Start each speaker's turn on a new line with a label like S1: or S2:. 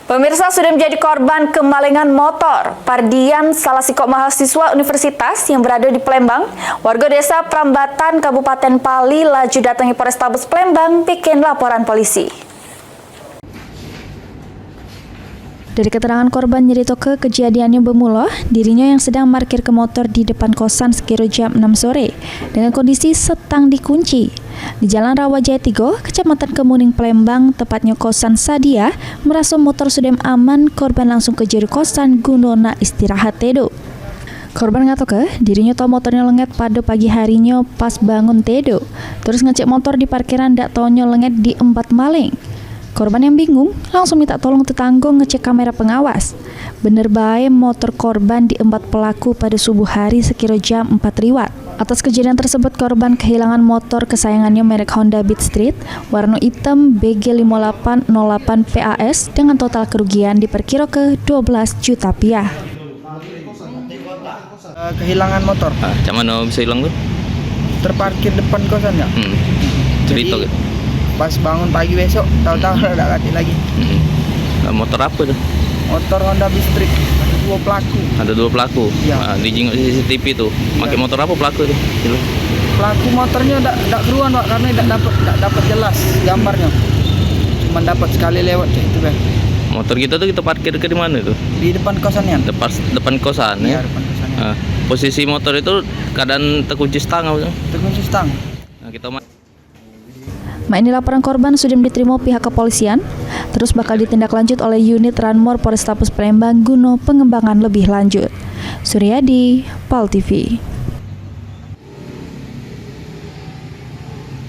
S1: Pemirsa, sudah menjadi korban kemalingan motor. Pardian, salah sikok mahasiswa universitas yang berada di Palembang, warga desa Prambatan, Kabupaten Pali, laju datangi Polrestabes Palembang bikin laporan polisi. Dari keterangan korban nyerito kejadiannya bermula, dirinya yang sedang parkir ke motor di depan kosan sekira jam 6 sore dengan kondisi setang dikunci. Di Jalan Rawajaya 3, Kecamatan Kemuning, Palembang, tepatnya kosan Sadia, merasa motor sudah aman, korban langsung ke juru kosan gunona istirahat tedo. Korban ngatakan dirinya tahu motornya lenget pada pagi harinya pas bangun tedo, terus ngecek motor di parkiran dak taunya lenget di empat maling. Korban yang bingung langsung minta tolong tetangga ngecek kamera pengawas. Bener bae motor korban diempat pelaku pada subuh hari sekira jam 4 liwat. Atas kejadian tersebut, korban kehilangan motor kesayangannya merek Honda Beat Street warna hitam BG 5808 PAS dengan total kerugian diperkira ke 12 juta rupiah.
S2: Kehilangan motor.
S3: Macam mana bisa hilang tuh?
S2: Terparkir depan kosan ya.
S3: Cerita gitu.
S2: Pas bangun pagi besok, tahu-tahu ada ganti lagi.
S3: Motor apa tuh?
S2: Motor Honda Beat Street. Ada dua pelaku.
S3: Ada dua pelaku.
S2: Iya.
S3: Di jingok CCTV tuh. Pakai motor apa pelaku itu?
S2: Pelaku motornya tidak keruan Pak, karena tidak dapat jelas gambarnya. Cuma dapat sekali lewat itu kan.
S3: Motor kita tuh kita parkir ke di mana itu?
S2: Di depan kosannya.
S3: Depan kosan
S2: Iya,
S3: ya.
S2: depan kosannya.
S3: Posisi motor itu keadaan terkunci stang apa?
S2: Terkunci stang.
S3: Nah, kita
S1: Ini laporan korban sudah diterima pihak kepolisian, terus bakal ditindaklanjut oleh unit Ranmor Polrestabes Palembang guna pengembangan lebih lanjut. Suryadi, Pal TV.